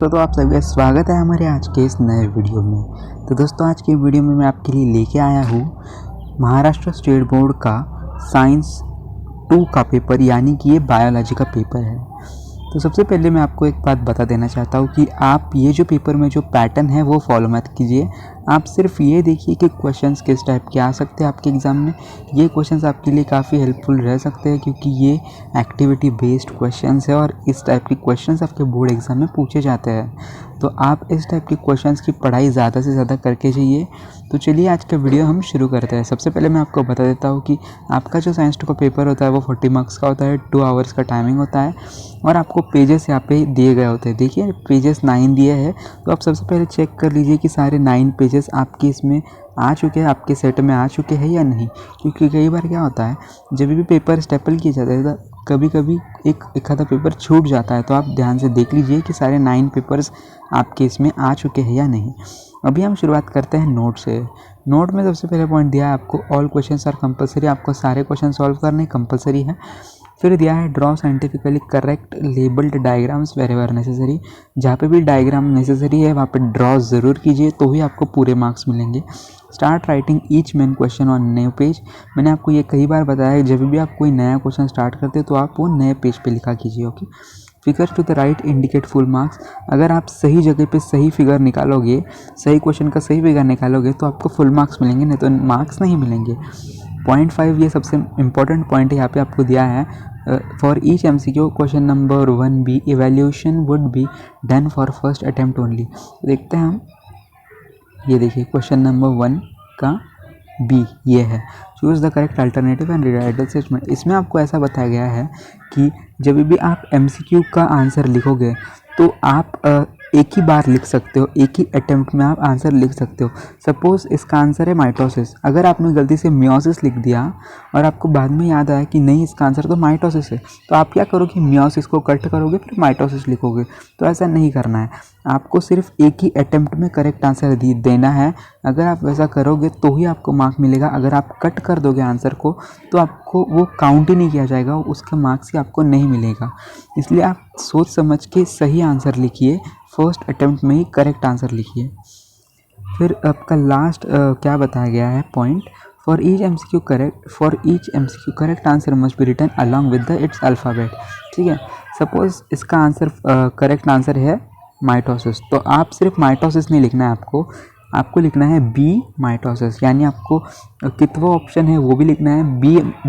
तो आप सभी का स्वागत है हमारे आज के इस नए वीडियो में। तो दोस्तों आज के वीडियो में मैं आपके लिए लेके आया हूँ महाराष्ट्र स्टेट बोर्ड का साइंस 2 का पेपर, यानी कि ये बायोलॉजी का पेपर है। तो सबसे पहले मैं आपको एक बात बता देना चाहता हूँ कि आप ये जो पेपर में जो पैटर्न है वो फॉलो मत कीजिए। आप सिर्फ ये देखिए कि क्वेश्चंस किस टाइप के आ सकते हैं आपके एग्ज़ाम में। ये क्वेश्चंस आपके लिए काफ़ी हेल्पफुल रह सकते हैं क्योंकि ये एक्टिविटी बेस्ड क्वेश्चंस है और इस टाइप के क्वेश्चंस आपके बोर्ड एग्ज़ाम में पूछे जाते हैं। तो आप इस टाइप के क्वेश्चंस की पढ़ाई ज़्यादा से ज़्यादा करके जाइए। तो चलिए आज का वीडियो हम शुरू करते हैं। सबसे पहले मैं आपको बता देता हूँ कि आपका जो साइंस 2 का पेपर होता है वो 40 मार्क्स का होता है, 2 आवर्स का टाइमिंग होता है और आपको पेजेस यहाँ पे दिए गए होते हैं। देखिए पेजेस 9 दिए हैं, तो आप सबसे पहले चेक कर लीजिए कि सारे 9 पेजेस आपके इसमें आ चुके हैं, आपके सेट में आ चुके हैं या नहीं। क्योंकि कई बार क्या होता है, जब भी पेपर स्टेपल किए जाते हैं तो कभी कभी एक आधा पेपर छूट जाता है। तो आप ध्यान से देख लीजिए कि सारे 9 पेपर्स आपके इसमें आ चुके हैं या नहीं। अभी हम शुरुआत करते हैं नोट से। नोट में सबसे पहले पॉइंट दिया है आपको ऑल क्वेश्चंस आर कंपलसरी, आपको सारे क्वेश्चन सॉल्व करने कंपलसरी है। फिर दिया है draw scientifically correct labelled diagrams wherever necessary, जहाँ पे भी डायग्राम नेसेसरी है वहाँ पे ड्रॉ ज़रूर कीजिए, तो ही आपको पूरे मार्क्स मिलेंगे। Start writing each main question on new page, मैंने आपको ये कई बार बताया है, जब भी आप कोई नया क्वेश्चन स्टार्ट करते हैं तो आप वो नए पेज पे लिखा कीजिए। Okay. Figure to the right indicate full marks, अगर आप सही जगह पे सही फिगर निकालोगे, सही क्वेश्चन का सही फिगर निकालोगे तो आपको फुल मार्क्स मिलेंगे, नहीं तो मार्क्स नहीं मिलेंगे। 0.5 ये सबसे इंपॉर्टेंट पॉइंट है, यहाँ पे आपको दिया है for each MCQ question number 1B evaluation would be done for first attempt only. देखते हैं हम, ये देखिए क्वेश्चन नंबर 1 का B ये है, choose the correct alternative and rewrite the statement. इसमें आपको ऐसा बताया गया है कि जब भी आप MCQ का आंसर लिखोगे तो आप एक ही बार लिख सकते हो, एक ही अटेम्प्ट में आप आंसर लिख सकते हो। सपोज़ इसका आंसर है माइटोसिस, अगर आपने गलती से मियोसिस लिख दिया और आपको बाद में याद आया कि नहीं इसका आंसर तो माइटोसिस है, तो आप क्या करोगे, मियोसिस को कट करोगे फिर माइटोसिस लिखोगे। तो ऐसा नहीं करना है, आपको सिर्फ एक ही अटेम्प्ट में करेक्ट आंसर देना है। अगर आप वैसा करोगे तो ही आपको मार्क मिलेगा। अगर आप कट कर दोगे आंसर को तो आपको वो काउंट ही नहीं किया जाएगा, उसका मार्क्स ही आपको नहीं मिलेगा। इसलिए आप सोच समझ के सही आंसर लिखिए, फर्स्ट अटेम्प्ट में ही करेक्ट आंसर लिखिए। फिर आपका लास्ट क्या बताया गया है point, for each MCQ correct answer must be written along with the its alphabet. ठीक है, सपोज इसका आंसर करेक्ट आंसर है माइटोसिस, तो आप सिर्फ माइटोसिस नहीं लिखना है, आपको लिखना है B माइटोसिस, यानी आपको कितना ऑप्शन है वो भी लिखना है,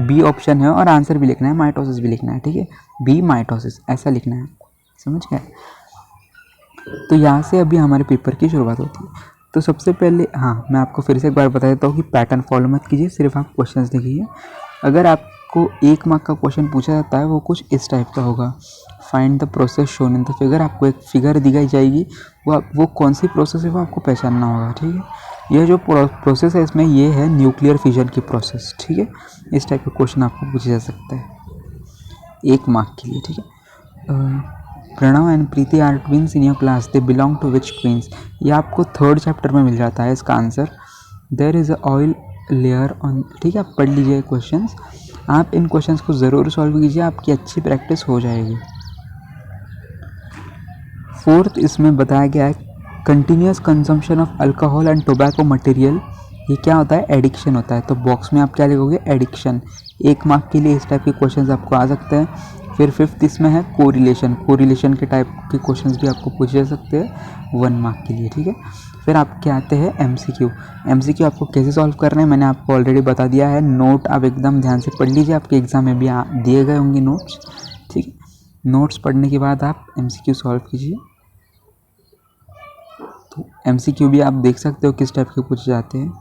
बी ऑप्शन है और आंसर भी लिखना है, माइटोसिस भी लिखना है। ठीक है, B माइटोसिस ऐसा लिखना है, समझ गए। तो यहाँ से अभी हमारे पेपर की शुरुआत होती है। तो सबसे पहले मैं आपको फिर से एक बार बता देता हूँ कि पैटर्न फॉलो मत कीजिए, सिर्फ आप क्वेश्चंस देखिए। अगर आपको 1 मार्क का क्वेश्चन पूछा जाता है वो कुछ इस टाइप का होगा, find the process shown in the figure, आपको एक फिगर दिखाई जाएगी, वो कौन सी प्रोसेस है वो आपको पहचानना होगा। ठीक है, यह जो प्रोसेस है इसमें ये है न्यूक्लियर फिजन की प्रोसेस। ठीक है, इस टाइप का क्वेश्चन आपको पूछा जा सकता है 1 मार्क के लिए। ठीक है, Pranav and Preeti are twins in your class, they belong to which twins, ये आपको 3rd चैप्टर में मिल जाता है इसका answer. There is a oil layer on, ठीक है, आप पढ़ लीजिए क्वेश्चंस, आप इन क्वेश्चंस को ज़रूर सॉल्व कीजिए, आपकी अच्छी प्रैक्टिस हो जाएगी। 4th इसमें बताया गया है continuous consumption of alcohol and tobacco material, ये क्या होता है, एडिक्शन होता है। तो बॉक्स में आप क्या लिखोगे, एडिक्शन। 1 मार्क के लिए इस टाइप के क्वेश्चंस आपको आ सकते हैं। फिर 5th इसमें है कोरिलेशन के टाइप के क्वेश्चंस भी आपको पूछे जा सकते हैं 1 मार्क के लिए। ठीक है, फिर आपके आते हैं MCQ आपको कैसे सॉल्व करना है मैंने आपको ऑलरेडी बता दिया है। नोट आप एकदम ध्यान से पढ़ लीजिए, आपके एग्ज़ाम में भी दिए गए होंगे नोट्स। ठीक है, नोट्स पढ़ने के बाद आप MCQ सॉल्व कीजिए। तो MCQ भी आप देख सकते हो किस टाइप के पूछे जाते हैं।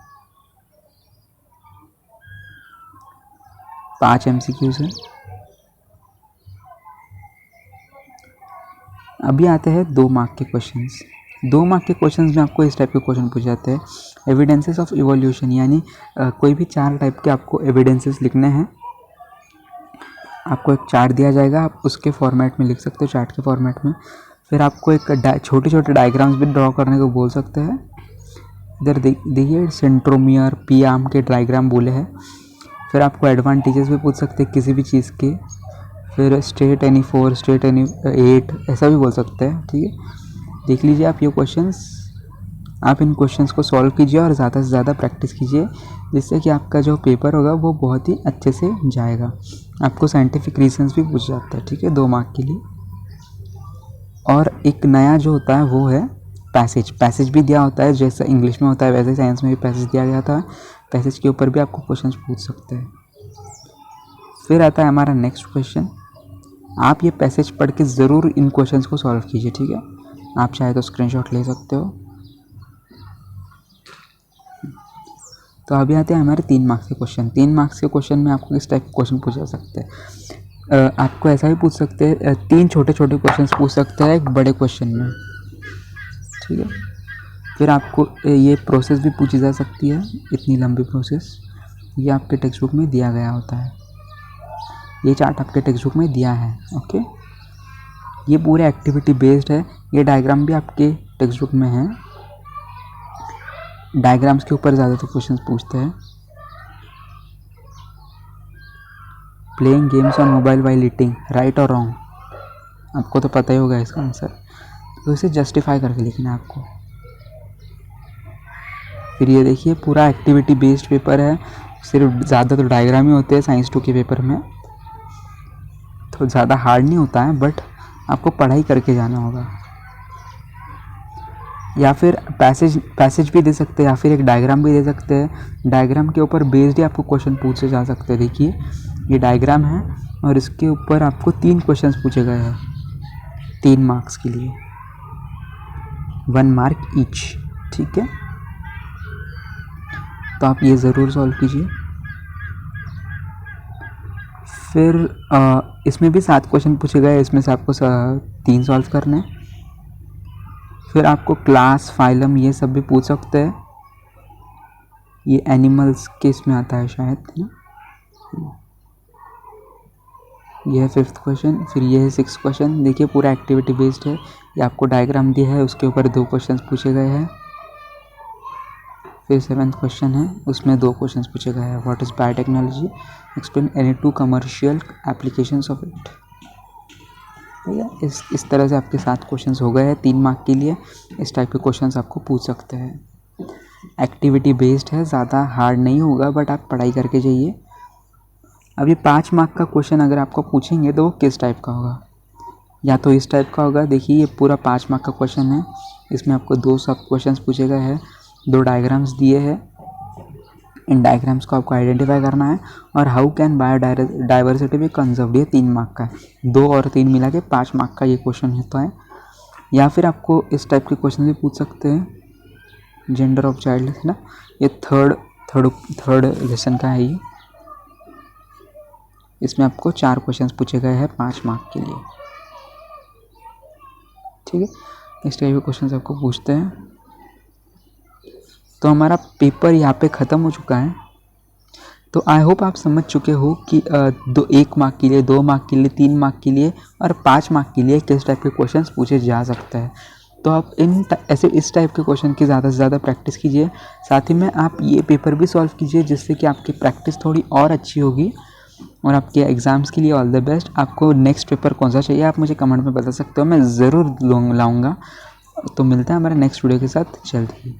5 MCQs हैं। अभी आते हैं 2 मार्क के क्वेश्चंस। 2 मार्क के क्वेश्चंस में आपको इस टाइप के क्वेश्चन पूछे जाते हैं, एविडेंसेस ऑफ इवोल्यूशन, यानी कोई भी 4 टाइप के आपको एविडेंसेस लिखने हैं। आपको एक चार्ट दिया जाएगा, आप उसके फॉर्मेट में लिख सकते हो, चार्ट के फॉर्मेट में। फिर आपको एक छोटे छोटे डायग्राम्स भी ड्रॉ करने को बोल सकते हैं। इधर देखिए सेंट्रोमियर पी आर्म के डायग्राम बोले हैं। फिर आपको एडवांटेजेस भी पूछ सकते हैं किसी भी चीज़ के। फिर स्टेट एनी 4 स्टेट एनी 8 ऐसा भी बोल सकते हैं। ठीक है, देख लीजिए आप ये क्वेश्चंस, आप इन क्वेश्चंस को सॉल्व कीजिए और ज़्यादा से ज़्यादा प्रैक्टिस कीजिए, जिससे कि आपका जो पेपर होगा वो बहुत ही अच्छे से जाएगा। आपको साइंटिफिक रीजंस भी पूछ जाता है, ठीक है, 2 मार्क के लिए। और एक नया जो होता है वो है पैसेज भी दिया होता है, जैसा इंग्लिश में होता है वैसे साइंस में भी पैसेज दिया गया था। पैसेज के ऊपर भी आपको क्वेश्चन पूछ सकते हैं। फिर आता है हमारा नेक्स्ट क्वेश्चन। आप ये पैसेज पढ़ के ज़रूर इन क्वेश्चंस को सॉल्व कीजिए, ठीक है। आप चाहे तो स्क्रीनशॉट ले सकते हो। तो अभी आते हैं हमारे 3 मार्क्स के क्वेश्चन। 3 मार्क्स के क्वेश्चन में आपको किस टाइप के क्वेश्चन पूछे जा सकते हैं? आपको ऐसा भी पूछ सकते हैं, 3 छोटे छोटे क्वेश्चन पूछ सकते हैं एक बड़े क्वेश्चन में, ठीक है। फिर आपको ये प्रोसेस भी पूछी जा सकती है, इतनी लंबी प्रोसेस, ये आपके टेक्स्ट बुक में दिया गया होता है। ये चार्ट आपके टेक्स्ट बुक में दिया है, ओके। ये पूरे एक्टिविटी बेस्ड है। ये डायग्राम भी आपके टेक्स्ट बुक में है। डायग्राम्स के ऊपर ज़्यादातर क्वेश्चंस पूछते हैं। Playing games on mobile while eating, right और रॉन्ग? आपको तो पता ही होगा इसका आंसर, तो इसे जस्टिफाई करके लिखना है आपको। फिर ये देखिए पूरा एक्टिविटी बेस्ड पेपर है, सिर्फ ज़्यादा तो डायग्राम ही होते हैं साइंस 2 के पेपर में, तो ज़्यादा हार्ड नहीं होता है, बट आपको पढ़ाई करके जाना होगा। या फिर पैसेज भी दे सकते हैं, या फिर एक डायग्राम भी दे सकते हैं। डायग्राम के ऊपर बेस्ड ही आपको क्वेश्चन पूछे जा सकते हैं। देखिए ये डायग्राम है और इसके ऊपर आपको 3 क्वेश्चन पूछे गए हैं 3 मार्क्स के लिए, 1 मार्क ईच, ठीक है। तो आप ये ज़रूर सॉल्व कीजिए। फिर इसमें भी 7 क्वेश्चन पूछे गए, इसमें से आपको 3 सॉल्व करने हैं। फिर आपको क्लास, फाइलम ये सब भी पूछ सकते हैं। ये एनिमल्स के इसमें आता है शायद, है ना। ये है 5th क्वेश्चन। फिर ये है 6th क्वेश्चन। देखिए पूरा एक्टिविटी बेस्ड है। ये आपको डायग्राम दिया है, उसके ऊपर 2 क्वेश्चन पूछे गए हैं। फिर 7th क्वेश्चन है, उसमें 2 क्वेश्चन पूछे गए हैं। What is biotechnology, explain any 2 commercial applications of it. ठीक है, इस तरह से आपके 7 क्वेश्चंस हो गए हैं 3 मार्क के लिए। इस टाइप के क्वेश्चंस आपको पूछ सकते हैं। एक्टिविटी बेस्ड है, ज़्यादा हार्ड नहीं होगा, बट आप पढ़ाई करके जाइए। अभी 5 मार्क का क्वेश्चन अगर आपको पूछेंगे तो वो किस टाइप का होगा? या तो इस टाइप का होगा। देखिए ये पूरा 5 मार्क का क्वेश्चन है, इसमें आपको 2 सब क्वेश्चन पूछे गए हैं, 2 डायग्राम्स दिए हैं। इन डायग्राम्स को आपको आइडेंटिफाई करना है। और how can biodiversity be conserved, ये 3 मार्क का है। 2 और 3 मिला के 5 मार्क का ये क्वेश्चन होता है। या फिर आपको इस टाइप के क्वेश्चन भी पूछ सकते हैं। जेंडर ऑफ चाइल्ड है ना, ये थर्ड लेसन का है ये। इसमें आपको 4 क्वेश्चन पूछे गए हैं 5 मार्क के लिए, ठीक है। इस टाइप के क्वेश्चन आपको पूछते हैं। तो हमारा पेपर यहाँ पे ख़त्म हो चुका है। तो आई होप आप समझ चुके हो कि 1 मार्क के लिए, 2 मार्क के लिए, 3 मार्क के लिए और 5 मार्क के लिए किस टाइप के क्वेश्चंस पूछे जा सकते हैं। तो आप इस टाइप के क्वेश्चन की ज़्यादा से ज़्यादा प्रैक्टिस कीजिए। साथ ही में आप ये पेपर भी सॉल्व कीजिए, जिससे कि आपकी प्रैक्टिस थोड़ी और अच्छी होगी और आपके एग्ज़ाम्स के लिए ऑल द बेस्ट। आपको नेक्स्ट पेपर कौन सा चाहिए आप मुझे कमेंट में बता सकते हो, मैं ज़रूर लाऊँगा। तो मिलता है हमारे नेक्स्ट वीडियो के साथ जल्द ही।